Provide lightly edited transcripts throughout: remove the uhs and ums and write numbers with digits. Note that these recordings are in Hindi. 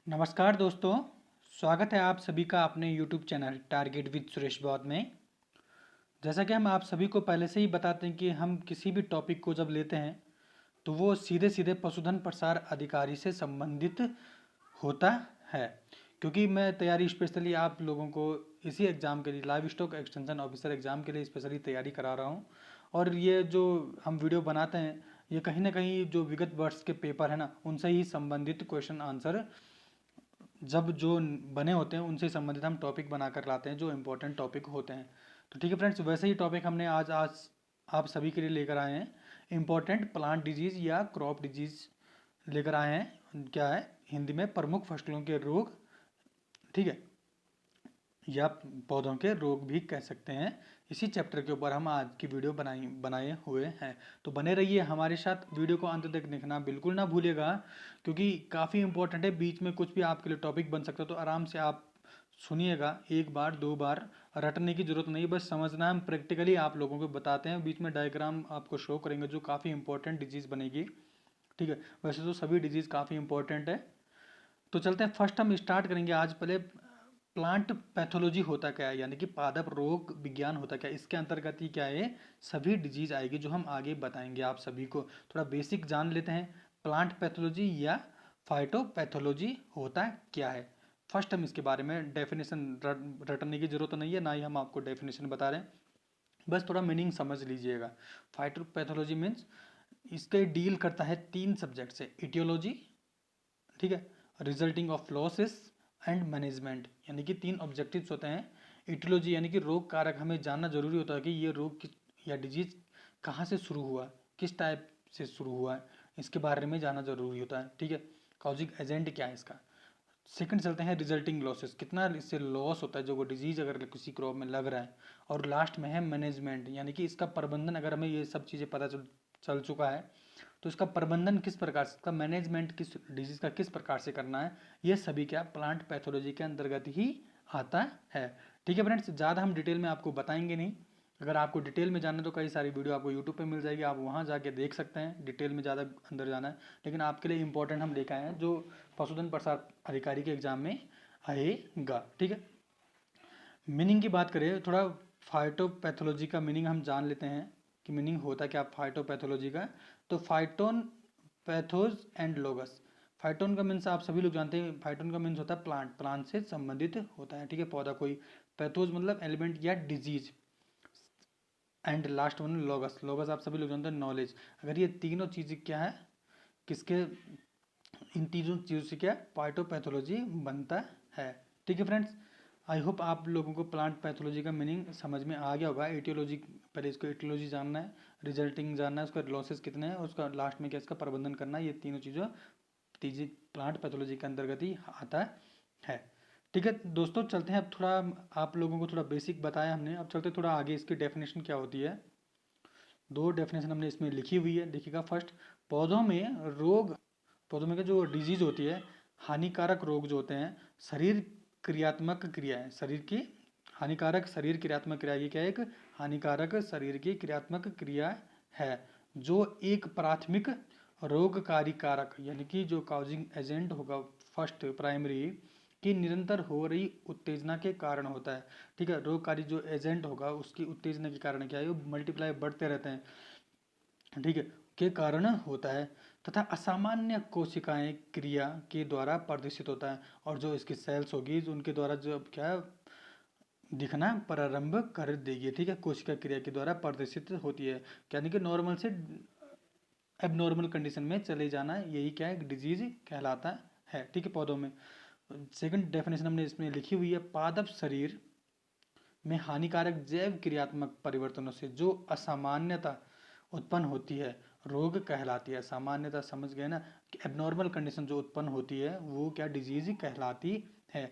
नमस्कार दोस्तों। स्वागत है आप सभी का अपने YouTube channel target with Suresh बौद्ध में। जैसा कि हम आप सभी को पहले से ही बताते हैं कि हम किसी भी टॉपिक को जब लेते हैं तो वो सीधे सीधे पशुधन प्रसार अधिकारी से संबंधित होता है। क्योंकि मैं तैयारी स्पेशली आप लोगों को इसी एग्ज़ाम के लिए live stock extension officer exam के लिए स्पेशली तैयारी करा रहा हूँ। और ये जो हम वीडियो बनाते हैं ये कहीं ना कहीं जो विगत वर्ष के पेपर है ना उनसे ही संबंधित क्वेश्चन आंसर जब जो बने होते हैं उनसे संबंधित हम टॉपिक बनाकर लाते हैं जो इम्पोर्टेंट टॉपिक होते हैं। तो ठीक है फ्रेंड्स, वैसे ही टॉपिक हमने आज आज आप सभी के लिए लेकर आए हैं। इम्पोर्टेंट प्लांट डिजीज या क्रॉप डिजीज लेकर आए हैं। क्या है हिंदी में प्रमुख फसलों के रोग, ठीक है, या पौधों के रोग भी कह सकते हैं। इसी चैप्टर के ऊपर हम आज की वीडियो बनाए हुए हैं। तो बने रहिए हमारे साथ, वीडियो को अंत तक देखना बिल्कुल ना भूलिएगा क्योंकि काफ़ी इंपॉर्टेंट है। बीच में कुछ भी आपके लिए टॉपिक बन सकता है तो आराम से आप सुनिएगा, एक बार दो बार रटने की जरूरत नहीं, बस समझना। हम प्रैक्टिकली आप लोगों को बताते हैं, बीच में डायग्राम आपको शो करेंगे जो काफ़ी इंपॉर्टेंट डिजीज़ बनेगी। ठीक है, वैसे तो सभी डिजीज़ काफ़ी इंपॉर्टेंट है। तो चलते हैं, फर्स्ट हम स्टार्ट करेंगे आज। पहले प्लांट पैथोलॉजी होता क्या है, यानी कि पादप रोग विज्ञान होता क्या है, इसके अंतर्गत ही क्या है सभी डिजीज आएगी जो हम आगे बताएंगे आप सभी को। थोड़ा बेसिक जान लेते हैं, प्लांट पैथोलॉजी या फाइटोपैथोलॉजी होता क्या है। फर्स्ट हम इसके बारे में डेफिनेशन रटने की जरूरत नहीं है, ना ही हम आपको डेफिनेशन बता रहे हैं, बस थोड़ा मीनिंग समझ लीजिएगा। फाइटोपैथोलॉजी मीन्स इसके डील करता है तीन सब्जेक्ट से, इटियोलॉजी, ठीक है, resulting of losses and management, यानी कि तीन ऑब्जेक्टिव्स होते हैं। इटियोलॉजी यानी कि रोग कारक, हमें जानना जरूरी होता है कि ये रोग या डिजीज कहाँ से शुरू हुआ, किस टाइप से शुरू हुआ है, इसके बारे में जानना जरूरी होता है। ठीक है, कॉजिंग एजेंट क्या है इसका। सेकंड चलते हैं रिजल्टिंग लॉसेस, कितना इससे लॉस होता है जो वो डिजीज अगर किसी क्रॉप में लग रहा है। और लास्ट में है मैनेजमेंट, यानी कि इसका प्रबंधन, अगर हमें ये सब चीज़ें पता चल चुका है तो इसका प्रबंधन किस प्रकार से, इसका मैनेजमेंट किस डिजीज का किस प्रकार से करना है, ये सभी क्या प्लांट पैथोलॉजी के अंतर्गत ही आता है। ठीक है फ्रेंड्स, ज़्यादा हम डिटेल में आपको बताएंगे नहीं। अगर आपको डिटेल में जानना है तो कई सारी वीडियो आपको यूट्यूब पे मिल जाएगी, आप वहाँ जाके देख सकते हैं। डिटेल में ज़्यादा अंदर जाना है, लेकिन आपके लिए इंपॉर्टेंट हम लेकर आए हैं जो पशुधन प्रसार अधिकारी के एग्जाम में आएगा। ठीक है, मीनिंग की बात करें थोड़ा, फाइटोपैथोलॉजी का मीनिंग हम जान लेते हैं कि मीनिंग होता क्या फाइटोपैथोलॉजी का। तो फाइटोन, पैथोज एंड लोगस। फाइटोन का मीन्स आप सभी लोग जानते हैं, फाइटोन का मीन्स होता है प्लांट, प्लांट से संबंधित होता है, ठीक है, पौधा कोई। पैथोज मतलब एलिमेंट या डिजीज, एंड लास्ट वन लोगस, लोगस आप सभी लोग जानते हैं नॉलेज। अगर ये तीनों चीज़ क्या है किसके, इन तीनों चीज़ों से क्या फाइटोपैथोलॉजी बनता है। ठीक है फ्रेंड्स, आई होप आप लोगों को प्लांट पैथोलॉजी का मीनिंग समझ में आ गया होगा। एटियोलॉजी, पहले इसको एटियोलॉजी जानना है, रिजल्टिंग जानना है, उसका लॉसेस कितने हैं, और उसका लास्ट में क्या इसका प्रबंधन करना है। ये तीनों चीज़ों तीजी प्लांट पैथोलॉजी के अंतर्गत ही आता है। ठीक है दोस्तों, चलते हैं अब थोड़ा, आप लोगों को थोड़ा बेसिक बताया हमने, अब चलते थोड़ा आगे इसकी डेफिनेशन क्या होती है। दो डेफिनेशन हमने इसमें लिखी हुई है, देखिएगा। फर्स्ट, पौधों में रोग, पौधों में जो डिजीज होती है, हानिकारक रोग जो होते हैं, शरीर क्रियात्मक क्रिया है, शरीर की हानिकारक शरीर क्रियात्मक क्रिया, ये क्या है, एक हानिकारक शरीर की क्रियात्मक क्रिया है जो एक प्राथमिक रोगकारी कारक, यानी कि जो काउजिंग एजेंट होगा फर्स्ट प्राइमरी, की निरंतर हो रही उत्तेजना के कारण होता है। ठीक है, रोगकारी जो एजेंट होगा उसकी उत्तेजना के कारण क्या है, वो मल्टीप्लाई बढ़ते रहते हैं, ठीक है, के कारण होता है, तथा असामान्य कोशिकाएं क्रिया के द्वारा प्रदर्शित होता है। और जो इसकी सेल्स होगी उनके द्वारा जो क्या है दिखना प्रारंभ कर देगी। ठीक है, कोशिका क्रिया के द्वारा प्रदर्शित होती है, यानी कि नॉर्मल से एबनॉर्मल कंडीशन में चले जाना, यही क्या है डिजीज कहलाता है। ठीक है, पौधों में। सेकंड डेफिनेशन हमने इसमें लिखी हुई है, पादप शरीर में हानिकारक जैव क्रियात्मक परिवर्तनों से जो असामान्यता उत्पन्न होती है रोग कहलाती है। सामान्यता समझ गए ना, कि एबनॉर्मल कंडीशन जो उत्पन्न होती है वो क्या डिजीज कहलाती है।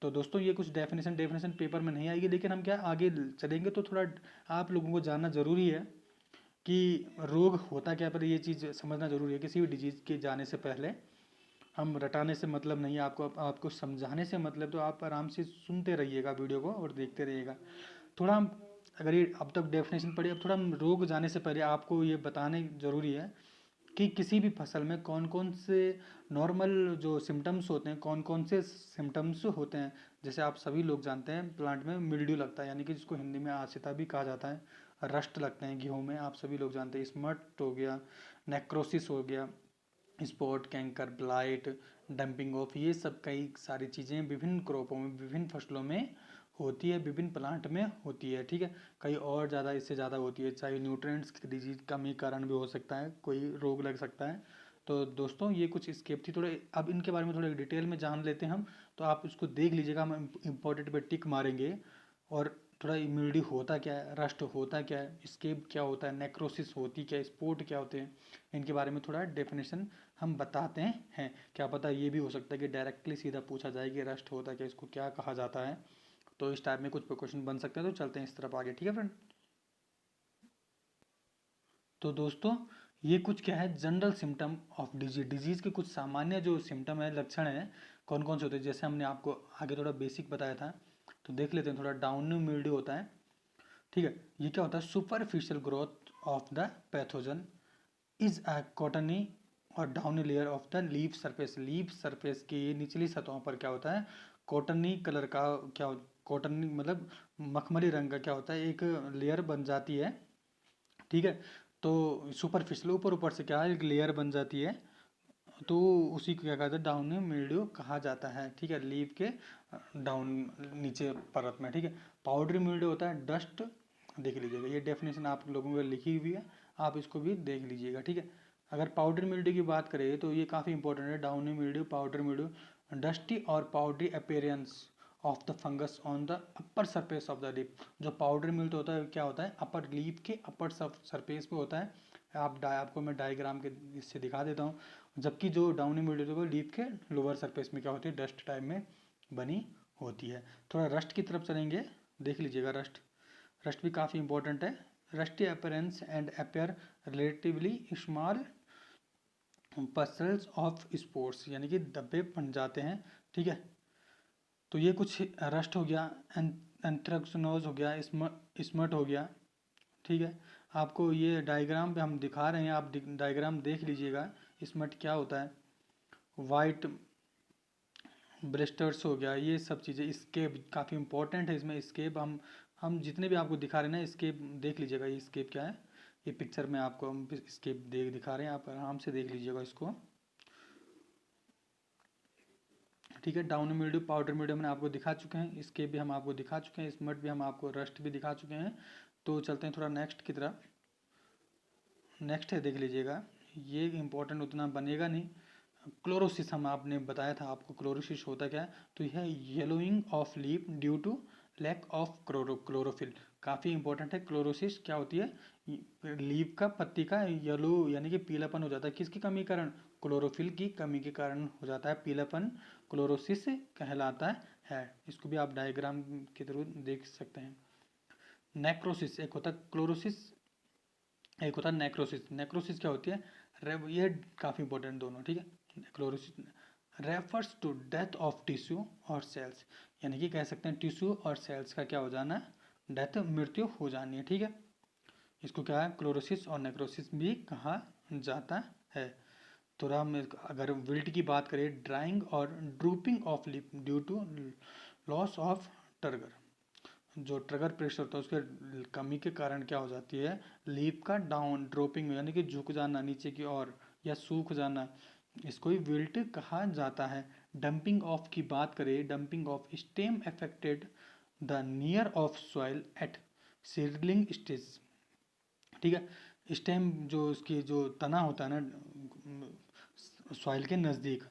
तो दोस्तों ये कुछ डेफिनेशन पेपर में नहीं आएगी, लेकिन हम क्या आगे चलेंगे तो थोड़ा आप लोगों को जानना जरूरी है कि रोग होता क्या, पर ये चीज़ समझना जरूरी है किसी भी डिजीज के जाने से पहले। हम रटाने से मतलब नहीं है, आपको समझाने से मतलब, तो आप आराम से सुनते रहिएगा वीडियो को और देखते रहिएगा। थोड़ा हम, अगर ये अब तक डेफिनेशन पढ़ी, अब थोड़ा हम रोग जाने से पहले आपको ये बताने जरूरी है कि किसी भी फसल में कौन कौन से नॉर्मल जो सिम्टम्स होते हैं, कौन कौन से सिम्टम्स होते हैं। जैसे आप सभी लोग जानते हैं प्लांट में मिल्ड्यू लगता है, यानी कि जिसको हिंदी में आसिता भी कहा जाता है। रस्ट लगते हैं गेहूं में, आप सभी लोग जानते हैं। स्मट हो गया, नेक्रोसिस हो गया, spot, canker, blight, dumping of, ये सब कई सारी चीज़ें विभिन्न क्रॉपों में, विभिन्न फसलों में होती है, विभिन्न प्लांट में होती है। ठीक है, कई और ज़्यादा, इससे ज़्यादा होती है। चाहे न्यूट्रिएंट्स की डिजीज कमी के कारण भी हो सकता है, कोई रोग लग सकता है। तो दोस्तों ये कुछ स्केप थी, थोड़े अब इनके बारे में थोड़े डिटेल में जान लेते हैं हम। तो आप इसको देख लीजिएगा, हम इम्पोर्टेंट पे टिक मारेंगे। और थोड़ा इम्यूनिटी होता क्या है, रस्ट होता क्या है, स्केप क्या होता है, नेक्रोसिस होती क्या है, स्पोर्ट क्या होते हैं, इनके बारे में थोड़ा डेफिनेशन हम बताते हैं। क्या पता ये भी हो सकता है कि डायरेक्टली सीधा पूछा जाए कि रस्ट होता क्या, इसको क्या कहा जाता है। तो इस टाइप में कुछ क्वेश्चन बन सकते हैं। तो चलते हैं इस तरफ आगे, ठीक है फ्रेंड। तो दोस्तों ये कुछ क्या है, general symptom of disease, disease के कुछ सामान्य जो सिम्टम है, लक्षण है, कौन कौन से होते हैं। जैसे हमने आपको आगे थोड़ा बेसिक बताया था, तो देख लेते हैं। थोड़ा डाउन मिल्ड्यू होता है, ठीक है। ये क्या होता है, superficial growth of the pathogen is a cottony और downy layer of the leaf surface. Leaf surface की निचली सतहों पर क्या होता है, कॉटनी कलर का, क्या कॉटनी मतलब मखमली रंग का क्या होता है, एक लेयर बन जाती है। ठीक है, तो सुपरफिशियल ऊपर ऊपर से क्या है, एक लेयर बन जाती है। तो उसी को क्या कहते हैं, डाउन मिल्ड्यू कहा जाता है। ठीक है, लीफ के डाउन नीचे परत में। ठीक है, पाउडरी मिल्ड्यू होता है डस्ट, देख लीजिएगा ये डेफिनेशन आप लोगों को लिखी हुई है, आप इसको भी देख लीजिएगा। ठीक है, अगर पाउडर मिल्ड्यू की बात करें तो ये काफ़ी इंपॉर्टेंट है। Downy mildew, powder mildew, dusty और powdery appearance of the fungus on the upper surface of the leaf. जो पाउडर मिल्ड्यू होता है क्या होता है, अपर लीफ के अपर सरफेस पे होता है। आपको मैं डायग्राम के इससे दिखा देता हूँ। जबकि जो डाउनी मिल्ड्यू होता है वो लीफ के लोअर सरफेस में क्या होती है, डस्ट टाइप में बनी होती है। थोड़ा रस्ट की तरफ चलेंगे, देख लीजिएगा रस्ट। रस्ट भी काफ़ी इंपॉर्टेंट है। Rusty appearance and appear relatively small pustules of spores, यानी कि धब्बे बन जाते हैं। ठीक है, तो ये कुछ रस्ट हो गया, एंथ्रेक्नोज हो गया, स्मट हो गया। ठीक है, आपको ये डायग्राम पे हम दिखा रहे हैं, आप डायग्राम देख लीजिएगा। स्मट क्या होता है, वाइट ब्लिस्टर्स हो गया, ये सब चीज़ें। स्केप काफ़ी इंपॉर्टेंट है इसमें। स्केप हम जितने भी आपको दिखा रहे हैं ना, स्केप देख लीजिएगा। ये स्केप क्या है, ये पिक्चर में आपको हम स्केप दिखा रहे हैं, आप आराम से देख लीजिएगा इसको। ठीक है, डाउन मिल्ड्यू, पाउडर मिल्ड्यू हमने आपको दिखा चुके हैं, स्केप भी हम आपको दिखा चुके हैं, स्मट भी हम आपको, रस्ट भी दिखा चुके हैं। तो चलते हैं थोड़ा नेक्स्ट की तरफ। नेक्स्ट है, देख लीजिएगा, ये इंपॉर्टेंट उतना बनेगा नहीं। क्लोरोसिस हम आपने बताया था आपको, क्लोरोसिस होता क्या है, तो यह yellowing of leaf due to lack of chlorophyll. काफ़ी इंपॉर्टेंट है। क्लोरोसिस क्या होती है, लीफ का, पत्ती का येलो यानी कि पीलापन हो जाता है, किसकी कमी के कारण, क्लोरोफिल की कमी के कारण हो जाता है पीलापन, क्लोरोसिस कहलाता है। इसको भी आप डायग्राम के थ्रू देख सकते हैं। नेक्रोसिस एक होता है क्लोरोसिस, एक होता है नेक्रोसिस। नेक्रोसिस क्या होती है, ये काफ़ी इंपॉर्टेंट दोनों। ठीक है, chlorosis refers to death of tissue और सेल्स, यानी कि कह सकते हैं टिश्यू और सेल्स का क्या हो जाना, डेथ, मृत्यु हो जानी है। ठीक है, इसको क्या है, क्लोरोसिस और नेक्रोसिस भी कहा जाता है। तो हम अगर विल्ट की बात करें, ड्राइंग और drooping of leaf due to loss of turgor, जो ट्रिगर प्रेशर होता है उसके कमी के कारण क्या हो जाती है, लीफ का डाउन ड्रॉपिंग यानी कि झुक जाना नीचे की ओर या सूख जाना, इसको ही विल्ट कहा जाता है। डंपिंग ऑफ की बात करें, dumping of stem affected the near of soil eight seedling stage. ठीक है, स्टेम जो उसकी जो तना होता है ना, सॉइल के नज़दीक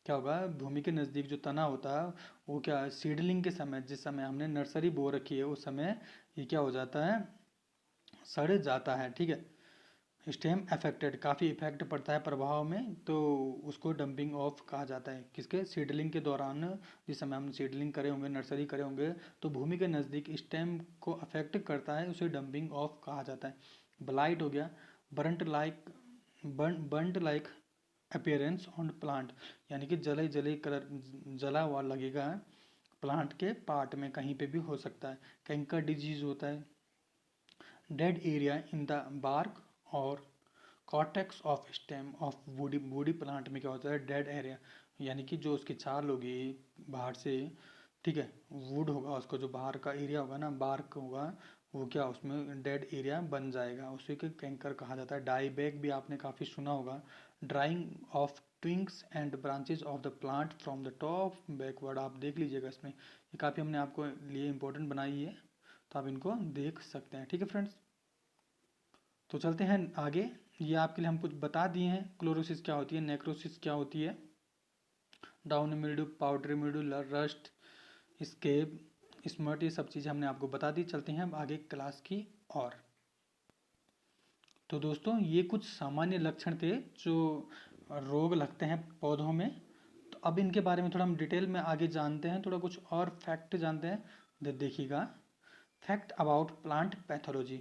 क्या होगा, भूमि के नज़दीक जो तना होता है वो क्या, सीडलिंग के समय, जिस समय हमने नर्सरी बो रखी है उस समय ये क्या हो जाता है, सड़ जाता है। ठीक है, स्टेम अफेक्टेड, काफ़ी इफेक्ट पड़ता है प्रभाव में, तो उसको डंपिंग ऑफ कहा जाता है। किसके, सीडलिंग के दौरान, जिस समय हम सीडलिंग करे होंगे, नर्सरी करे होंगे, तो भूमि के नज़दीक स्टेम को अफेक्ट करता है, उसे डंपिंग ऑफ कहा जाता है। ब्लाइट हो गया, burnt like, burnt like appearance on plant, यानी कि जले कलर, जला हुआ लगेगा प्लांट के पार्ट में, कहीं पे भी हो सकता है। कैंकर डिजीज होता है, dead area in the bark और cortex of stem of woody woody plant में क्या होता है, डेड एरिया, यानी कि जो उसकी छाल होगी बाहर से, ठीक है, वुड होगा, उसको जो बाहर का एरिया होगा ना, बार्क होगा, वो क्या उसमें डेड एरिया बन जाएगा, उसी को कैंकर कहा जाता है। डाई बैक भी आपने काफ़ी सुना होगा। Drying of twigs and branches of the plant from the top backward, आप देख लीजिएगा इसमें, ये काफ़ी हमने आपको लिए इंपॉर्टेंट बनाई है, तो आप इनको देख सकते हैं। ठीक है फ्रेंड्स, तो चलते हैं आगे। ये आपके लिए हम कुछ बता दिए हैं, क्लोरोसिस क्या होती है, नेक्रोसिस क्या होती है, down mildew, powdery mildew, rust, scab, smut, ये सब चीज़ें हमने आपको बता दी। चलते हैं अब आगे क्लास की और। तो दोस्तों ये कुछ सामान्य लक्षण थे जो रोग लगते हैं पौधों में। तो अब इनके बारे में थोड़ा हम डिटेल में आगे जानते हैं, थोड़ा कुछ और फैक्ट जानते हैं। देखिएगा, फैक्ट अबाउट प्लांट पैथोलॉजी,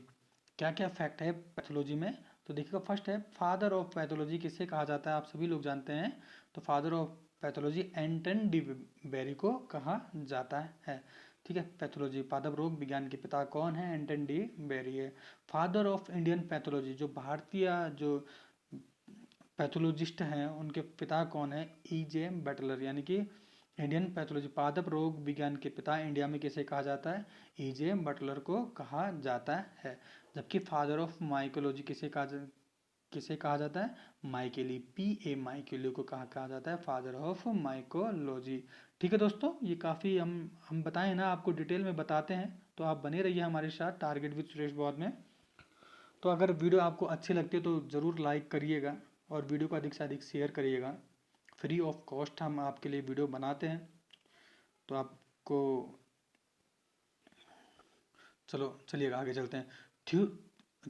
क्या क्या फैक्ट है पैथोलॉजी में। तो देखिएगा, फर्स्ट है फादर ऑफ पैथोलॉजी किसे कहा जाता है, आप सभी लोग जानते हैं। तो father of pathology Anton de Bary को कहा जाता है। ठीक है, पैथोलॉजी पादप रोग विज्ञान के पिता कौन है, एंटन डी बेरी है। फादर ऑफ इंडियन पैथोलॉजी, जो भारतीय जो पैथोलॉजिस्ट हैं उनके पिता कौन है, E.J. बटलर, यानी कि इंडियन पैथोलॉजी पादप रोग विज्ञान के पिता इंडिया में किसे कहा जाता है, E.J. बटलर को कहा जाता है। जबकि फादर ऑफ माइकोलॉजी किसे कहा जाता है, माइकेली, P.A. माइकेली को कहा जाता है फादर ऑफ माइकोलॉजी। ठीक है दोस्तों, ये काफ़ी हम बताएं ना, आपको डिटेल में बताते हैं, तो आप बने रहिए हमारे साथ टारगेट विद सुरेश बहुत में। तो अगर वीडियो आपको अच्छी लगती है तो ज़रूर लाइक करिएगा और वीडियो को अधिक से अधिक शेयर करिएगा। फ्री ऑफ कॉस्ट हम आपके लिए वीडियो बनाते हैं, तो आपको, चलो चलिएगा आगे चलते हैं।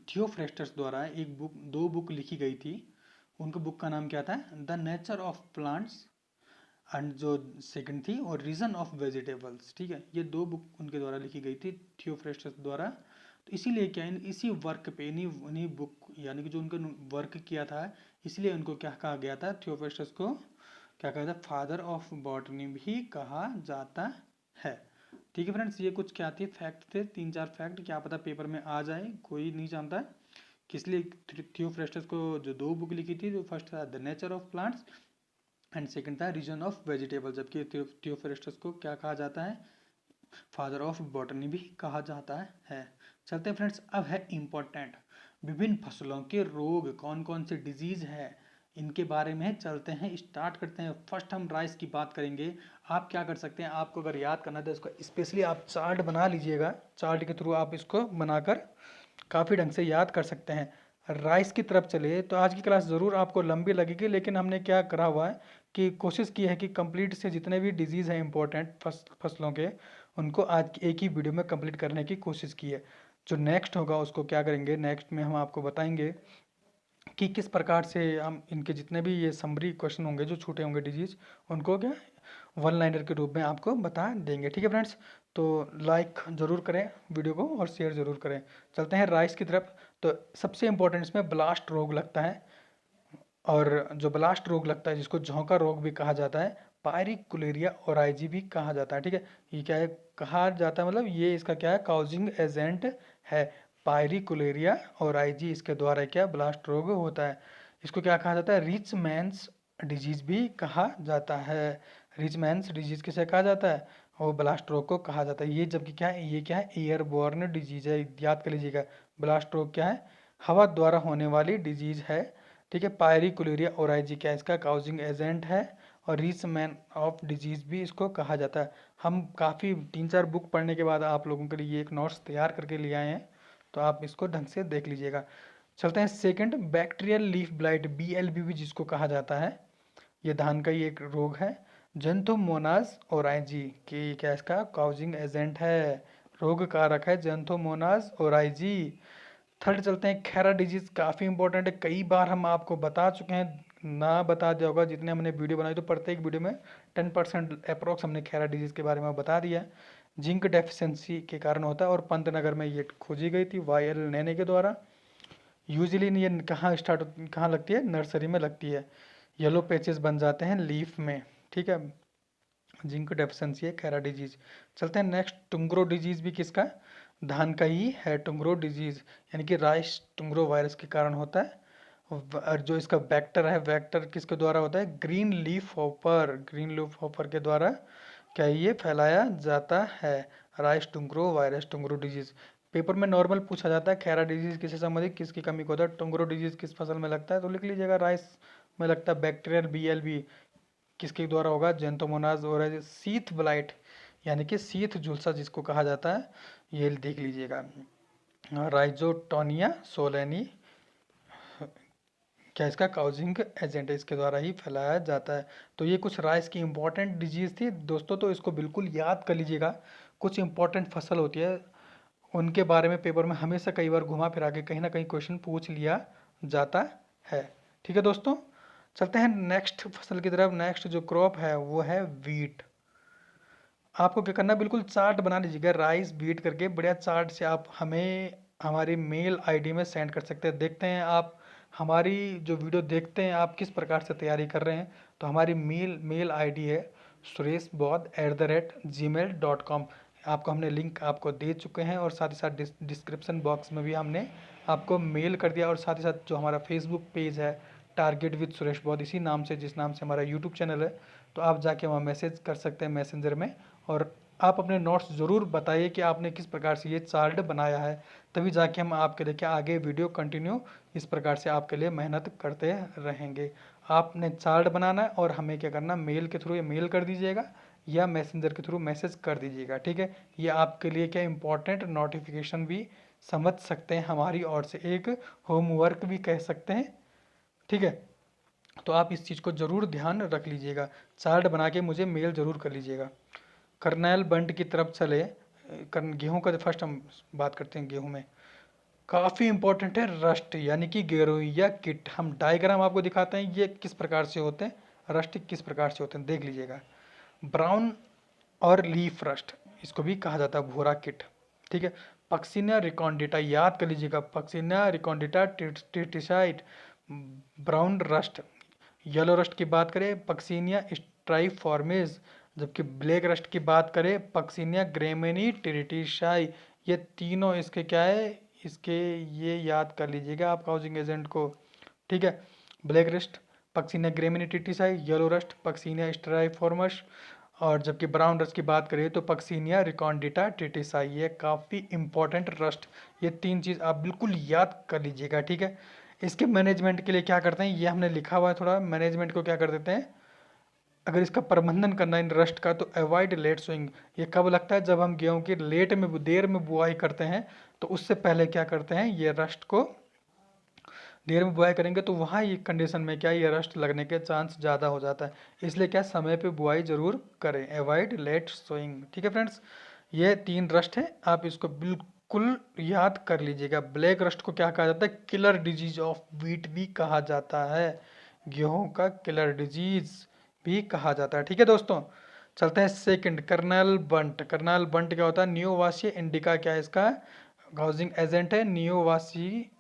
थियोफ्रेस्टस द्वारा एक बुक, दो बुक लिखी गई थी, उनके बुक का नाम क्या था, the nature of plants, and जो सेकंड थी और रीजन ऑफ वेजिटेबल्स। ठीक है, ये दो बुक उनके द्वारा लिखी गई थी थियोफ्रेस्टस द्वारा। तो इसीलिए क्या इसी वर्क पे, इन्हीं उन्हीं बुक, यानी कि जो उनको वर्क किया था, इसलिए उनको क्या कहा गया था, थियोफ्रेस्टस को क्या कहा था, फादर ऑफ बॉटनी भी कहा जाता है। ठीक है फ्रेंड्स, ये कुछ क्या थे, फैक्ट थे, 3-4 फैक्ट, क्या पता पेपर में आ जाए, कोई नहीं जानता किस लिए थियोफ्रेस्टस को जो दो बुक लिखी थी, जो फर्स्ट था the nature of plants and second था रीजन ऑफ वेजिटेबल, जबकि थियोफ्रेस्टस को क्या कहा जाता है, फादर ऑफ बॉटनी भी कहा जाता है। चलते हैं फ्रेंड्स, अब है इम्पोर्टेंट, विभिन्न फसलों के रोग, कौन कौन से डिजीज है, इनके बारे में चलते हैं, स्टार्ट करते हैं। फर्स्ट हम राइस की बात करेंगे। आप क्या कर सकते हैं, आपको अगर याद करना है तो इसको स्पेशली आप चार्ट बना लीजिएगा, चार्ट के थ्रू आप इसको बनाकर काफ़ी ढंग से याद कर सकते हैं। राइस की तरफ चले तो आज की क्लास ज़रूर आपको लंबी लगेगी, लेकिन हमने क्या करा हुआ है कि कोशिश की है कि कंप्लीट से जितने भी डिजीज़ हैं इंपॉर्टेंट फसलों के, उनको आज एक ही वीडियो में कंप्लीट करने की कोशिश की है। जो नेक्स्ट होगा उसको क्या करेंगे, नेक्स्ट में हम आपको बताएंगे कि किस प्रकार से हम इनके जितने भी ये समरी क्वेश्चन होंगे जो छूटे होंगे डिजीज, उनको क्या वन लाइनर के रूप में आपको बता देंगे। ठीक है फ्रेंड्स, तो लाइक ज़रूर करें वीडियो को और शेयर ज़रूर करें। चलते हैं राइस की तरफ। तो सबसे इम्पोर्टेंट इसमें ब्लास्ट रोग लगता है, और जो ब्लास्ट रोग लगता है जिसको झोंका रोग भी कहा जाता है, पायरिकुलेरिया ओराइजी भी कहा जाता है। ठीक है, ये क्या है, कहा जाता है मतलब ये इसका क्या है, काउजिंग एजेंट है। पायरिकुलेरिया ओराइजी इसके द्वारा क्या ब्लास्ट रोग होता है। इसको क्या कहा जाता है, रिच मैन्स डिजीज भी कहा जाता है। रिच मैन्स डिजीज किसे कहा जाता है, वो ब्लास्ट रोग को कहा जाता है। ये जबकि क्या है, ये क्या है, एयरबोर्न डिजीज है, याद कर लीजिएगा। ब्लास्ट रोग क्या है, हवा द्वारा होने वाली डिजीज है। ठीक है, पायरिकुलेरिया ओराइजी क्या इसका काउजिंग एजेंट है, और रिच मैन ऑफ डिजीज भी इसको कहा जाता है। हम काफ़ी 3-4 बुक पढ़ने के बाद आप लोगों के लिए एक नोट्स तैयार करके ले आए हैं, तो आप इसको ढंग से देख लीजिएगा। चलते हैं second, bacterial leaf blight, BLBB जिसको कहा जाता है, ये धान का ही एक रोग है। जेंथोमोनाज ओराइजी की क्या इसका काउजिंग एजेंट है, रोग कारक है जेंथोमोनाज ओराइजी। थर्ड चलते हैं खैरा डिजीज, काफ़ी इंपॉर्टेंट है, कई बार हम आपको बता चुके हैं, ना बता दिया होगा जितने हमने वीडियो बनाई, तो प्रत्येक वीडियो में 10% अप्रोक्स हमने खैरा डिजीज के बारे में बता दिया है। जिंक डेफिशिएंसी के कारण होता है, और पंतनगर में ये खोजी गई थी YL नैने के द्वारा। यूजली ये कहाँ लगती है, नर्सरी में लगती है। येलो पैचेस बन जाते हैं लीफ में। ठीक है, जिंक डेफिशिएंसी है खैरा डिजीज। चलते हैं नेक्स्ट, टुंग्रो डिजीज भी किसका, धान का ही है टुंग्रो डिजीज, यानी कि राइस टुंग्रो वायरस के कारण होता है। और जो इसका वेक्टर है, वेक्टर किसके द्वारा होता है? Green leaf hopper, green leaf hopper के द्वारा क्या ये फैलाया जाता है। राइस टुंगरो वायरस, टुंगरो डिजीज पेपर में नॉर्मल पूछा जाता है। खैरा डिजीज किससे संबंधित, किसकी कमी को होता है? टुंगरो डिजीज किस फसल में लगता है? तो लिख लीजिएगा राइस में लगता है। बैक्टीरियल बीएलबी किसके द्वारा होगा? जेंथोमोनाज और सीथ ब्लाइट यानी कि सीथ झुलसा जिसको कहा जाता है, ये देख लीजिएगा। राइजोटोनिया सोलेनी क्या इसका काउजिंग एजेंट है, इसके द्वारा ही फैलाया जाता है। तो ये कुछ राइस की इंपॉर्टेंट डिजीज थी दोस्तों, तो इसको बिल्कुल याद कर लीजिएगा। कुछ इंपॉर्टेंट फसल होती है, उनके बारे में पेपर में हमेशा कई बार घुमा फिरा के कहीं ना कहीं क्वेश्चन पूछ लिया जाता है। ठीक है दोस्तों, चलते हैं नेक्स्ट फसल की तरफ। नेक्स्ट जो क्रॉप है वो है वीट। आपको क्या करना है, बिल्कुल चार्ट बना लीजिएगा राइस बीट करके, बढ़िया चार्ट से आप हमें हमारी मेल आईडी में सेंड कर सकते हैं। देखते हैं आप हमारी जो वीडियो देखते हैं आप किस प्रकार से तैयारी कर रहे हैं। तो हमारी मेल आईडी है sureshbodh@gmail.com। आपको हमने लिंक आपको दे चुके हैं और साथ ही साथ डिस्क्रिप्शन बॉक्स में भी हमने आपको मेल कर दिया। और साथ ही साथ जो हमारा फेसबुक पेज है टारगेट विद सुरेश बौद्ध, इसी नाम से जिस नाम से हमारा यूट्यूब चैनल है, तो आप जाके वहाँ मैसेज कर सकते हैं मैसेंजर में। और आप अपने नोट्स ज़रूर बताइए कि आपने किस प्रकार से ये चार्ट बनाया है, तभी जाके हम आपके लिए क्या आगे वीडियो कंटिन्यू इस प्रकार से आपके लिए मेहनत करते रहेंगे। आपने चार्ट बनाना है और हमें क्या करना, मेल के थ्रू ये मेल कर दीजिएगा या मैसेंजर के थ्रू मैसेज कर दीजिएगा। ठीक है, ये आपके लिए क्या इंपॉर्टेंट नोटिफिकेशन भी समझ सकते हैं, हमारी ओर से एक होमवर्क भी कह सकते हैं। ठीक है, तो आप इस चीज़ को ज़रूर ध्यान रख लीजिएगा, चार्ट बना के मुझे मेल ज़रूर कर लीजिएगा। कर्नैल बंट की तरफ चले। गेहूं का फर्स्ट हम बात करते हैं। गेहूं में काफ़ी इंपॉर्टेंट है रस्ट यानी कि गेरोइया किट। हम डायग्राम आपको दिखाते हैं ये किस प्रकार से होते हैं, रस्ट किस प्रकार से होते हैं, देख लीजिएगा। ब्राउन और लीफ रस्ट, इसको भी कहा जाता है भूरा किट। ठीक है, पक्सिनिया रिकॉन्डिटा याद कर लीजिएगा, Puccinia recondita tritici brown rust. Yellow rust की बात करें पक्सिनिया स्ट्राइफॉर्मिस, जबकि ब्लैक रस्ट की बात करें पक्सिनिया ग्रेमिनी टिटिसाई। ये तीनों इसके क्या है, इसके ये याद कर लीजिएगा आप काउजिंग एजेंट को। ठीक है, black rust Puccinia graminis tritici, yellow rust Puccinia striiformis, और जबकि ब्राउन रस्ट की बात करें तो पक्सिनिया रिकॉन्डिटा टिटिसाई। ये काफ़ी इंपॉर्टेंट रस्ट, ये तीन चीज़ आप बिल्कुल याद कर लीजिएगा। ठीक है, इसके मैनेजमेंट के लिए क्या करते हैं, ये हमने लिखा हुआ है थोड़ा, मैनेजमेंट को क्या कर देते हैं, अगर इसका प्रबंधन करना है इन रस्ट का, तो अवॉइड लेट सोइंग। ये कब लगता है, जब हम गेहूं की लेट में देर में बुआई करते हैं, तो उससे पहले क्या करते हैं, ये रस्ट को देर में बुआई करेंगे तो वहाँ ये कंडीशन में क्या ये रस्ट लगने के चांस ज़्यादा हो जाता है। इसलिए क्या समय पे बुआई जरूर करें, अवॉइड लेट सोइंग। ठीक है फ्रेंड्स, ये तीन रस्ट है, आप इसको बिल्कुल याद कर लीजिएगा। ब्लैक रस्ट को क्या कहा जाता है, किलर डिजीज ऑफ व्हीट भी कहा जाता है, गेहूं का किलर डिजीज भी कहा जाता है। ठीक है दोस्तों, चलते हैं सेकंड, कर्नल बंट। कर्नल बंट क्या होता है, नियोवासिया इंडिका, क्या है इसका काउजिंग एजेंट है, नियोवासी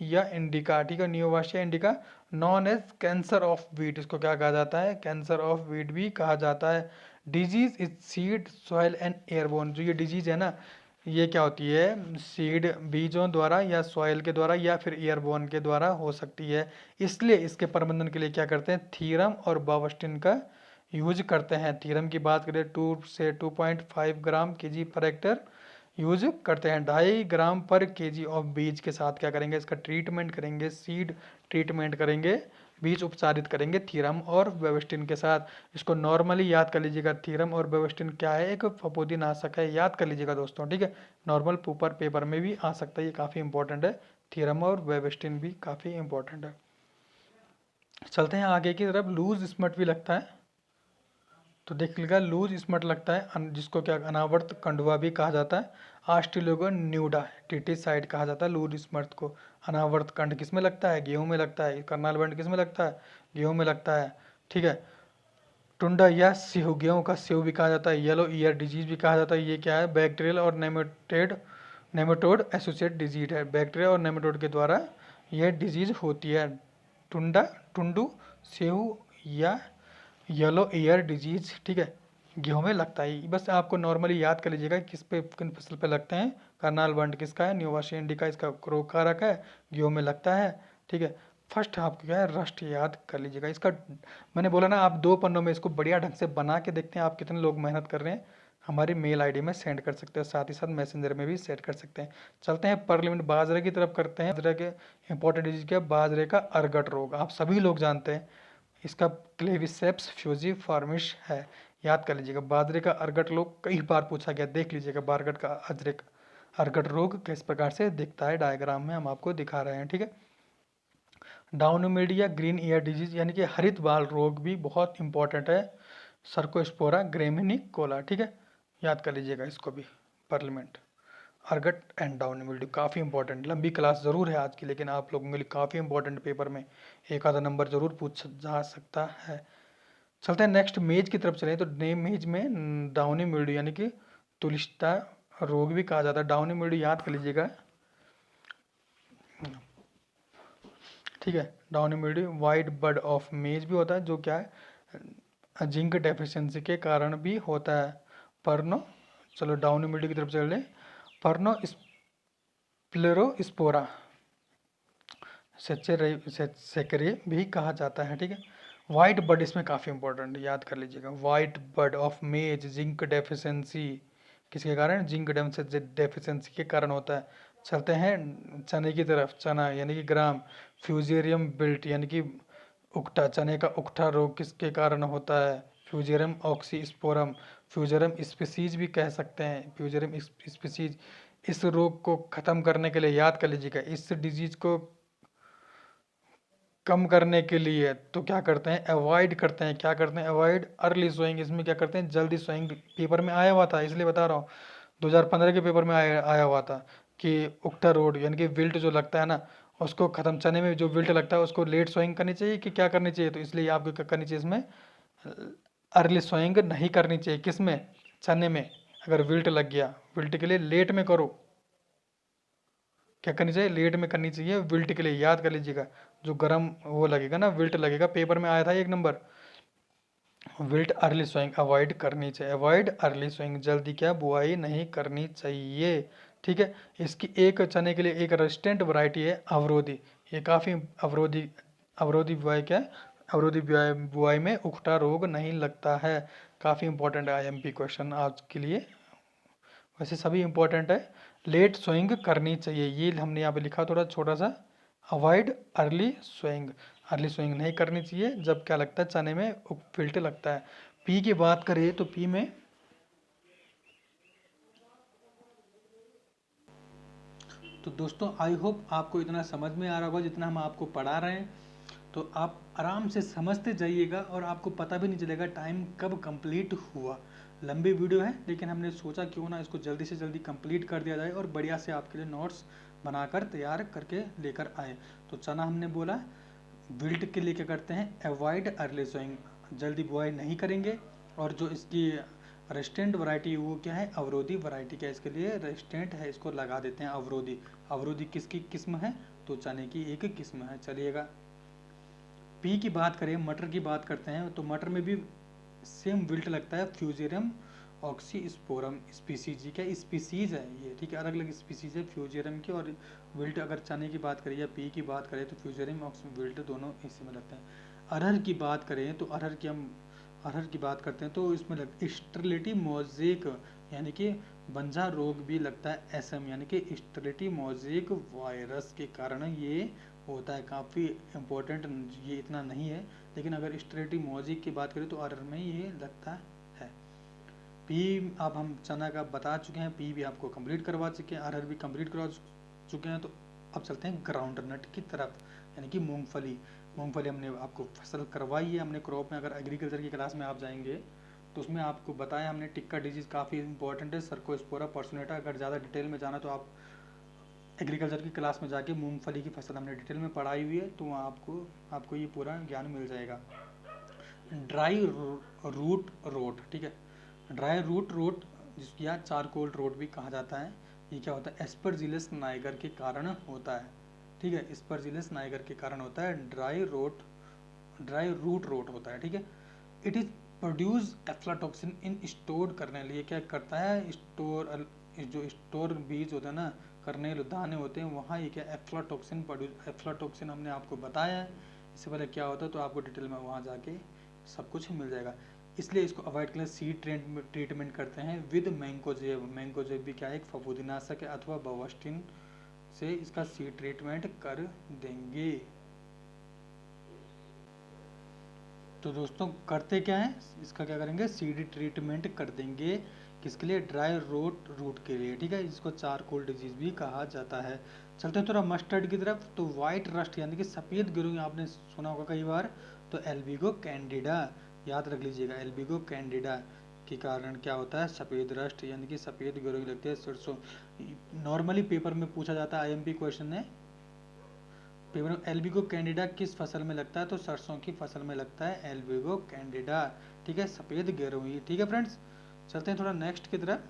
या इंडिका। ठीक है, Neovossia indica known as cancer of wheat, इसको क्या कहा जाता है, कैंसर ऑफ वीट भी कहा जाता है। Disease is seed soil and airborne, जो ये डिजीज है ना, ये क्या होती है, सीड बीजों द्वारा या सॉइल के द्वारा या फिर एयरबोर्न के द्वारा हो सकती है। इसलिए इसके प्रबंधन के लिए क्या करते हैं, थीरम और बावस्टिन का यूज करते हैं। थीरम की बात करें 2 से 2.5 ग्राम केजी पर हेक्टर यूज करते हैं। 2.5 ग्राम पर केजी ऑफ बीज के साथ क्या करेंगे, इसका ट्रीटमेंट करेंगे, सीड ट्रीटमेंट करेंगे, बीज उपचारित करेंगे थीरम और बेवेस्टिन के साथ। इसको नॉर्मली याद कर लीजिएगा, थीरम और बेवेस्टिन क्या है, एक फफूंदी नाशक है, याद कर लीजिएगा दोस्तों। ठीक है, नॉर्मल पेपर में भी आ सकता है, ये काफ़ी इंपॉर्टेंट है, थीरम और बेवेस्टिन भी काफ़ी इंपॉर्टेंट है। चलते हैं आगे की तरफ। लूज स्मट भी लगता है, तो देख लीजिएगा लूज स्मट लगता है, जिसको क्या अनावर्त कंडुआ भी कहा जाता है। आस्ट्रेलोगन न्यूडा टिटिसाइड कहा जाता है लूज स्मट को। अनावर्त कंड किस में लगता है, गेहूं में लगता है। कर्नाल बंड किस में लगता है, गेहूं में लगता है। ठीक है, टुंडा या सिहू, गेहूं का सिहू भी कहा जाता है। येलो ईयर डिजीज भी कहा जाता है, ये क्या है, बैक्टीरियल और नेमेटोड एसोसिएट डिजीज है, बैक्टीरिया और नेमेटोड के द्वारा यह डिजीज होती है। टुंडा टुंडू सिहू या येलो ईयर डिजीज। ठीक है, गेहूं में लगता है, बस आपको नॉर्मली याद कर लीजिएगा किस पे किन फसल पे लगते हैं। करनाल बंड किसका है, नियोवासिया इंडिका इसका क्रोकारक है, गेहूं में लगता है। ठीक है, फर्स्ट हाफ क्या है, रस्ट याद कर लीजिएगा इसका। मैंने बोला ना, आप 2 पन्नों में इसको बढ़िया ढंग से बना के देखते हैं आप कितने लोग मेहनत कर रहे हैं। हमारी मेल आईडी में सेंड कर सकते हैं, साथ ही साथ मैसेंजर में भी सेंड कर सकते हैं। चलते हैं पार्लियामेंट बाजरे की तरफ करते हैं। बाजरे के इंपॉर्टेंट डिजीज क्या है, बाजरे का अर्गट रोग आप सभी लोग जानते हैं। इसका क्लेविसेप्स फ्यूजिफॉर्मिस है, याद कर लीजिएगा। बाजरे का अर्गट रोग कई बार पूछा गया, देख लीजिएगा बारगट का अर्गट रोग किस प्रकार से दिखता है, डायग्राम में हम आपको दिखा रहे हैं, ठीक है। डाउनोमेडिया ग्रीन ईयर डिजीज यानी कि हरित बाल रोग भी बहुत इंपॉर्टेंट है, सर्कोस्पोरा ग्रेमिनिकोला, ठीक है, याद कर लीजिएगा इसको भी। पार्लियामेंट अर्गट एंड डाउनोमेडिया काफ़ी इंपॉर्टेंट, लंबी क्लास ज़रूर है आज की, लेकिन आप लोगों के लिए काफ़ी इंपॉर्टेंट, पेपर में एक आधा नंबर जरूर पूछ जा सकता है। चलते हैं नेक्स्ट मेज की तरफ चलें, तो नेम मेज में डाउनी मिल्ड्यू यानी कि तुलिश्ता रोग भी कहा जाता है। डाउनी मिल्ड्यू याद कर लीजिएगा, ठीक है। Downy mildew white bud of maize भी होता है, जो क्या है जिंक डेफिशिएंसी के कारण भी होता है। पर्नो, चलो डाउनी मिल्ड्यू की तरफ चले। पर्नो स्प्लेरोस्पोरा सेचरे भी कहा जाता है, ठीक है। वाइट बड इसमें काफ़ी इंपॉर्टेंट, याद कर लीजिएगा। White bud of maize zinc deficiency किसके कारण, जिंक डेफिशिएंसी के कारण होता है। चलते हैं चने की तरफ। चना यानी कि ग्राम, फ्यूजेरियम बिल्ट यानी कि उकठा, चने का उकठा रोग किसके कारण होता है, फ्यूजेरियम ऑक्सीस्पोरम, फ्यूजेरियम स्पीसीज भी कह सकते हैं, फ्यूजेरियम स्पीसीज। इस रोग को ख़त्म करने के लिए याद कर लीजिएगा, इस डिजीज को कम करने के लिए तो क्या करते हैं, अवॉइड करते हैं, क्या करते हैं, अवॉइड अर्ली सोइंग। इसमें क्या करते हैं, जल्दी सोइंग। पेपर में आया हुआ था इसलिए बता रहा हूँ, 2015 के पेपर में आया हुआ था कि उक्टा रोड यानी कि विल्ट जो लगता है ना, उसको ख़त्म, चने में जो विल्ट लगता है उसको लेट सोइंग करनी चाहिए कि क्या करनी चाहिए, तो इसलिए आपको क्या करनी चाहिए, इसमें अर्ली सोइंग नहीं करनी चाहिए। किस में, चने में। अगर विल्ट लग गया, विल्ट के लिए लेट में करो, क्या करनी चाहिए, लेट में करनी चाहिए विल्ट के लिए, याद कर लीजिएगा। जो गर्म वो लगेगा ना, विल्ट लगेगा, पेपर में आया था 1 number. Wilt early sowing avoid करनी चाहिए, अवॉइड अर्ली सोइंग, जल्दी क्या बुआई नहीं करनी चाहिए, ठीक है। इसकी एक चने के लिए एक रेजिस्टेंट वैरायटी है अवरोधी, ये काफ़ी अवरोधी, अवरोधी बुआई क्या है, अवरोधी बुआई में उकठा रोग नहीं लगता है। काफ़ी इंपॉर्टेंट है आईएमपी क्वेश्चन आज के लिए, वैसे सभी इंपॉर्टेंट है। लेट सोइंग करनी चाहिए, ये हमने यहाँ पे लिखा थोड़ा छोटा सा। Avoid early sowing, early sowing नहीं करनी चाहिए जब क्या लगता है, चने में फिल्ट लगता है। पी की बात करें तो पी में, तो दोस्तों आई होप आपको इतना समझ में आ रहा होगा जितना हम आपको पढ़ा रहे हैं। तो आप आराम से समझते जाइएगा और आपको पता भी नहीं चलेगा टाइम कब कंप्लीट हुआ। लंबी वीडियो है, लेकिन हमने सोचा क्यों ना इसको जल्दी से जल्दी कंप्लीट कर दिया जाए और बढ़िया से आपके लिए नोट्स बनाकर तैयार करके लेकर आए। तो चना हमने बोला, विल्ट के लिए क्या करते हैं, अवॉइड अर्ली सोइंग, जल्दी बुआई नहीं करेंगे। और जो इसकी रेजिस्टेंट वैरायटी वो क्या है, अवरोधी वैरायटी, क्या इसके लिए रेजिस्टेंट है, इसको लगा देते हैं अवरोधी। अवरोधी किसकी किस्म है, तो चने की एक किस्म है। चलिएगा पी की बात करें, मटर की बात करते हैं, तो मटर में भी सेम विल्ट लगता है, फ्यूजेरियम ऑक्सीस्पोरम स्पीसीज, क्या स्पीसीज है ये, ठीक है, अलग अलग स्पीसीज है फ्यूजेरियम की और विल्ट। अगर चने की बात करें या पी की बात करें तो फ्यूजेरियम विल्ट दोनों इसी में लगते हैं। अरहर की बात करें तो अरहर की बात करते हैं तो इसमें स्टेरिलिटी मोजेक यानी कि बंजा रोग भी लगता है, एसएम यानी कि स्टेरिलिटी मोजेक वायरस के कारण ये होता है। काफ़ी इम्पोर्टेंट, ये इतना नहीं है, लेकिन अगर स्टेरिलिटी मोजेक की बात करें तो अरहर में ये लगता है। पी अब हम चना का बता चुके हैं, पी भी आपको कंप्लीट करवा चुके हैं, अरहर भी कंप्लीट करवा चुके हैं। तो अब चलते हैं ग्राउंड नट की तरफ, यानी कि मूंगफली। मूंगफली हमने आपको फसल करवाई है, हमने क्रॉप में, अगर एग्रीकल्चर की क्लास में आप जाएंगे तो उसमें आपको बताया हमने, टिक्का डिजीज़ काफ़ी इंपॉर्टेंट है, सर्कोस्पोरा पर्सोनेटा। अगर ज़्यादा डिटेल में जाना तो आप एग्रीकल्चर की क्लास में जाके मूंगफली की फसल हमने डिटेल में पढ़ाई हुई है, तो वहाँ आपको ये पूरा ज्ञान मिल जाएगा। ड्राई रूट रोट, ठीक है, ड्राई रूट रोट जिसको या चारकोल रोट भी कहा जाता है, ये क्या होता है, एस्परजिलस नाइगर के कारण होता है, ठीक है, एस्परजिलस नाइगर के कारण होता है, ड्राई रूट रोट होता है, ठीक है। It is produce aflatoxin in store करने लिए क्या करता है, जो स्टोर बीज होता है ना, करने दाने होते हैं, वहाँ ये क्या एफ्लाटॉक्सिन प्रोड्यूस, एफ्लाटॉक्सिन हमने आपको बताया है इससे पहले क्या होता है, तो आपको डिटेल में वहाँ जाके सब कुछ मिल जाएगा। इसलिए इसको अवॉइड के लिए सीड ट्रीटमेंट करते हैं विद मैंकोजेब। मैंकोजेब भी क्या है, एक फफूंदीनाशक है, अथवा बवास्टिन से इसका सीड ट्रीटमेंट कर देंगे। तो दोस्तों करते क्या है, इसका क्या करेंगे, सीड ट्रीटमेंट कर देंगे। किसके लिए, ड्राई रूट के लिए, ठीक है, इसको चारकोल डिजीज भी कहा जाता है। चलते हैं थोड़ा मस्टर्ड की तरफ। तो वाइट रस्ट यानी कि सफ़ेद गिरोही आपने सुना होगा कई बार, तो एल्बिगो कैंडिडा, याद रख लीजिएगा, एल्बिगो कैंडिडा के कारण क्या होता है, सफ़ेद रस्ट यानी कि सफ़ेद गिरोही लगती है सरसों। नॉर्मली पेपर में पूछा जाता है, आईएमपी क्वेश्चन है पेपर में, एल्बिगो कैंडिडा किस फसल में लगता है, तो सरसों की फसल में लगता है एल्बिगो कैंडिडा, ठीक है, सफ़ेद गिरोही। ठीक है फ्रेंड्स, चलते हैं थोड़ा नेक्स्ट की तरफ।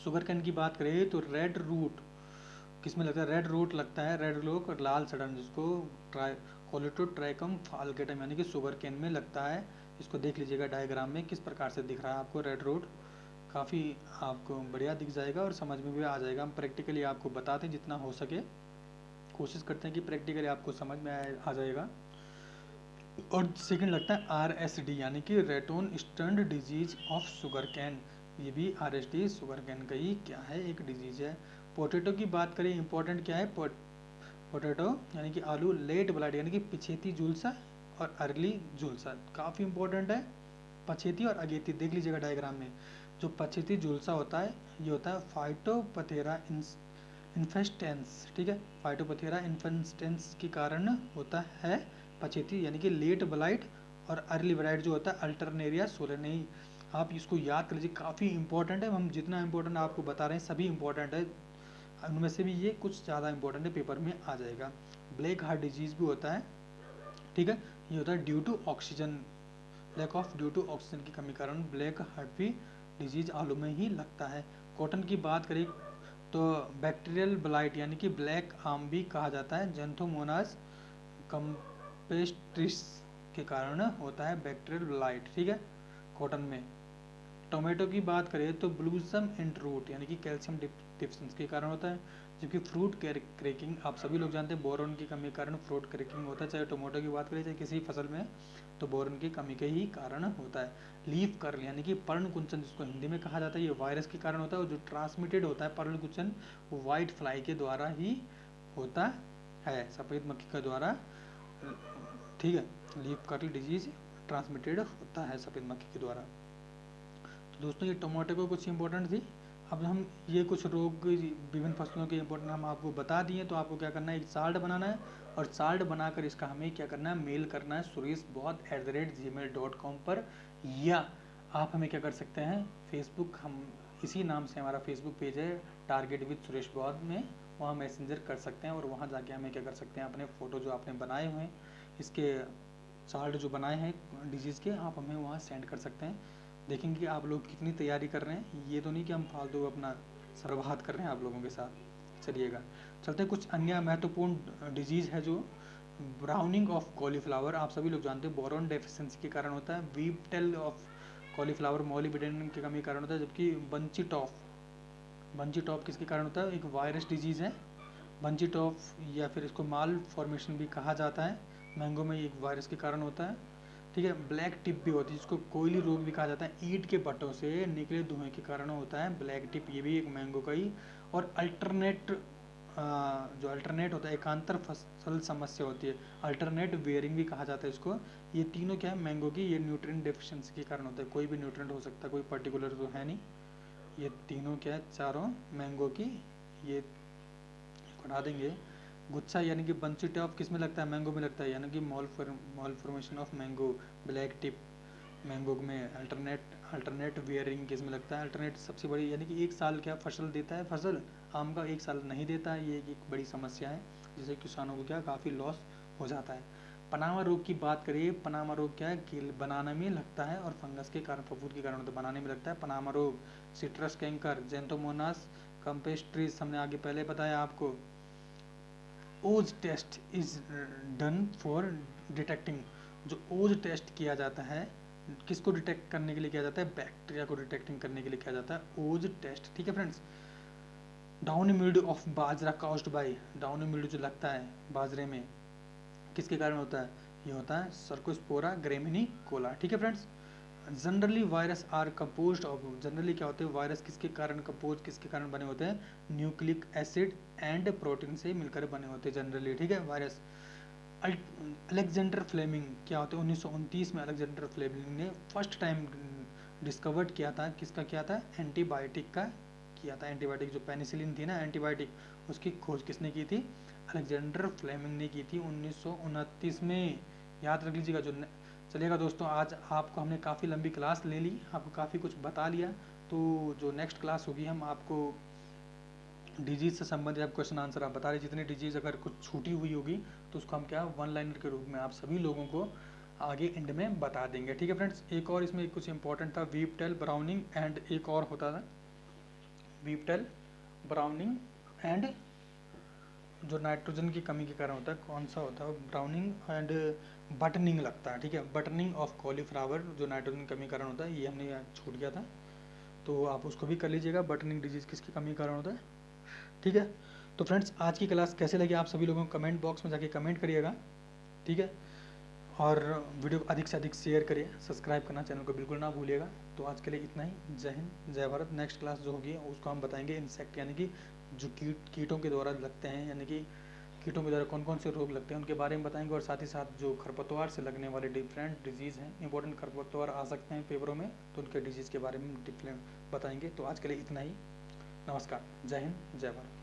शुगर कैन की बात करें तो रेड रूट किस में लगता है, रेड रूट लगता है, रेड लोक और लाल सड़न, जिसको कोलेटोट्राइकम फाल्केटम यानी कि शुगर कैन में लगता है। इसको देख लीजिएगा डायग्राम में किस प्रकार से दिख रहा है आपको रेड रूट, काफ़ी आपको बढ़िया दिख जाएगा और समझ में भी आ जाएगा। हम प्रैक्टिकली आपको बताते हैं जितना हो सके, कोशिश करते हैं कि प्रैक्टिकली आपको समझ में आ जाएगा। और सेकंड लगता है RSD यानी कि ratoon stunt disease of sugarcane, ये भी RSD शुगर कैन का ही क्या है, एक डिजीज है। पोटैटो की बात करें, इंपॉर्टेंट क्या है, पोटैटो यानी कि आलू, लेट ब्लाइट यानी कि पिछेती झुलसा और अर्ली झुलसा, काफ़ी इंपॉर्टेंट है। पछेती और अगेती देख लीजिएगा डायग्राम में, जो पछेती झुलसा होता है ये होता है फाइटोपथेरा इन्फेस्टेंस, ठीक है, फाइटोपथेरा इन्फेस्टेंस के कारण होता है पछेती यानी कि लेट ब्लाइट, और अर्ली ब्लाइट जो होता है अल्टरनेरिया सोलेनेई। आप इसको याद कर लीजिए, काफ़ी इंपॉर्टेंट है, हम जितना इंपॉर्टेंट आपको बता रहे हैं सभी इंपॉर्टेंट है, उनमें से भी ये कुछ ज़्यादा इंपॉर्टेंट है, पेपर में आ जाएगा। ब्लैक हार्ट डिजीज़ भी होता है, ठीक है, ये होता है due to oxygen, due to oxygen की कमी कारण ब्लैक हार्ट भी डिजीज आलू में ही लगता है। कॉटन की बात करें तो बैक्टीरियल ब्लाइट यानी कि ब्लैक आर्म भी कहा जाता है, जेंथोमोनास कंपेस्ट्रिस के कारण होता है बैक्टीरियल ब्लाइट, ठीक है, कॉटन में। टोमेटो की बात करें तो ब्लूसम एंड रूट यानी कि कैल्शियम डिफिशिएंसी के कारण होता है, जबकि फ्रूट क्रैकिंग आप सभी लोग जानते हैं, बोरोन की कमी के कारण फ्रूट क्रैकिंग होता है, चाहे टोमेटो की बात करें चाहे किसी फसल में, तो बोरोन की कमी के ही कारण होता है। लीफ कर्ल यानी कि पर्णकुंचन जिसको हिंदी में कहा जाता है, ये वायरस के कारण होता है, और जो ट्रांसमिटेड होता है पर्णकुंचन वो व्हाइट फ्लाई के द्वारा ही होता है, सफ़ेद मक्खी के द्वारा, ठीक है, लीफ कर्ल डिजीज ट्रांसमिटेड होता है सफ़ेद मक्खी के द्वारा। तो दोस्तों ये टमाटो को कुछ इंपॉर्टेंट थी। अब हम ये कुछ रोग विभिन्न फसलों के इंपॉर्टेंट हम आपको बता दिए, तो आपको क्या करना है, एक चार्ट बनाना है, और चार्ट बनाकर इसका हमें क्या करना है, मेल करना है sureshbauth@gmail.com पर, या आप हमें क्या कर सकते हैं, फेसबुक, हम इसी नाम से हमारा फेसबुक पेज है टारगेट विद सुरेश बौद्ध में, वहाँ मैसेंजर कर सकते हैं, और वहाँ जाके हमें क्या कर सकते हैं, अपने फ़ोटो जो आपने बनाए हुए हैं, इसके चार्ट जो बनाए हैं डिजीज़ के, आप हमें वहाँ सेंड कर सकते हैं। देखेंगे कि आप लोग कितनी तैयारी कर रहे हैं, ये तो नहीं कि हम फालतू अपना सरबात कर रहे हैं आप लोगों के साथ। चलिएगा चलते हैं, कुछ अन्य महत्वपूर्ण डिजीज़ है जो ब्राउनिंग ऑफ कॉलीफ्लावर, आप सभी लोग जानते हैं बोरॉन डेफिशिएंसी के कारण होता है, वीपटेल ऑफ कॉलीफ्लावर मॉलिब्डेनम की कमी के कारण होता है, जबकि बंची टॉप किसके कारण होता है, एक वायरस डिजीज़ है बंची टॉप, या फिर इसको माल फॉर्मेशन भी कहा जाता है, मैंगो में एक वायरस के कारण होता है, ठीक है। ब्लैक टिप भी होती है जिसको कोयली रोग भी कहा जाता है, ईंट के भट्टों से निकले धुएं के कारण होता है ब्लैक टिप, ये भी एक मैंगो का ही। और जो अल्टरनेट होता है, एकांतर फसल समस्या होती है, अल्टरनेट वेयरिंग भी कहा जाता है इसको। ये तीनों क्या है मैंगो की, ये न्यूट्रिएंट डेफिशिएंसी के कारण होता है, कोई भी न्यूट्रिएंट हो सकता है, कोई पर्टिकुलर तो है नहीं, ये तीनों क्या है, चारों मैंगो की, ये बढ़ा देंगे। गुच्छा यानी कि बंची टॉप किस में लगता है, मैंगो में लगता है, यानी कि mall formation of mango, black tip mango में, अल्टरनेट वियरिंग किस में लगता है, अल्टरनेट सबसे बड़ी यानी कि एक साल क्या फसल देता है, फसल आम का एक साल नहीं देता है, ये एक बड़ी समस्या है, जिससे किसानों को क्या काफ़ी लॉस हो जाता है। पनामा रोग की बात करिए, पनामा रोग क्या है कि बनाना में लगता है और फंगस के कारण, फफूंद के कारण होता है, बनाने में लगता है पनामा रोग। सिट्रस कैंकर, जेंथोमोनास कंपेस्ट्रिस हमने आगे पहले बताया आपको। Ooze test is done for detecting, जो ओज टेस्ट किया जाता है किसको डिटेक्ट करने के लिए किया जाता है? बैक्टीरिया को डिटेक्टिंग करने के लिए किया जाता है ओज टेस्ट, ठीक है friends. Downy mildew of bajra caused by, downy mildew जो लगता है बाजरे में किसके कारण होता है? ये होता है सर्कोस्पोरा ग्रेमिनी कोला, ठीक है friends. Generally virus are composed of, generally क्या होते हैं वायरस किसके कारण कंपोज, किसके कारण बने होते हैं? न्यूक्लिक एसिड एंड प्रोटीन से मिलकर बने होते हैं जनरली, ठीक है वायरस। अलेक्जेंडर फ्लेमिंग क्या होते हैं? 1929 में अलेक्जेंडर फ्लेमिंग ने फर्स्ट टाइम डिस्कवर्ड किया था, किसका किया था? एंटीबायोटिक का किया था। एंटीबायोटिक जो पेनिसिलिन थी ना एंटीबायोटिक, उसकी खोज किसने की थी? अलेक्जेंडर फ्लेमिंग ने की थी 1929 में, याद रख लीजिएगा। जो चलिएगा दोस्तों, आज आपको हमने काफ़ी लंबी क्लास ले ली, आपको काफ़ी कुछ बता लिया। तो जो नेक्स्ट क्लास होगी हम आपको डिजीज़ से संबंधित आप क्वेश्चन आंसर आप बता रहे, जितनी डिजीज़ अगर कुछ छूटी हुई होगी तो उसको हम क्या वन लाइनर के रूप में आप सभी लोगों को आगे एंड में बता देंगे, ठीक है फ्रेंड्स। एक और इसमें कुछ इंपॉर्टेंट था, वीपटेल ब्राउनिंग एंड एक और होता था वीपटेल ब्राउनिंग एंड जो नाइट्रोजन की कमी के कारण होता है, कौन सा होता है? ब्राउनिंग एंड बटनिंग लगता है, ठीक है। बटनिंग ऑफ कॉलीफ्लावर जो नाइट्रोजन की कमी के कारण होता है, ये हमने यहाँ छूट गया था, तो आप उसको भी कर लीजिएगा। बटनिंग डिजीज़ किसकी कमी के कारण होता है, ठीक है। तो फ्रेंड्स आज की क्लास कैसे लगी आप सभी लोगों को कमेंट बॉक्स में जाके कमेंट करिएगा, ठीक है। और वीडियो को अधिक से अधिक शेयर करिए, सब्सक्राइब करना चैनल को बिल्कुल ना भूलिएगा। तो आज के लिए इतना ही। जय हिंद जय भारत। नेक्स्ट क्लास जो होगी उसको हम बताएंगे इंसेक्ट, यानी कि जो कीटों के द्वारा लगते हैं, यानी कि कीटों के द्वारा कौन कौन से रोग लगते हैं उनके बारे में बताएंगे। और साथ ही साथ जो खरपतवार से लगने वाले डिफरेंट डिजीज़ हैं, इंपॉर्टेंट खरपतवार आ सकते हैं पेपरों में, तो उनके डिजीज़ के बारे में डिफरेंट बताएंगे। तो आज के लिए इतना ही। नमस्कार, जय हिंद जय भारत।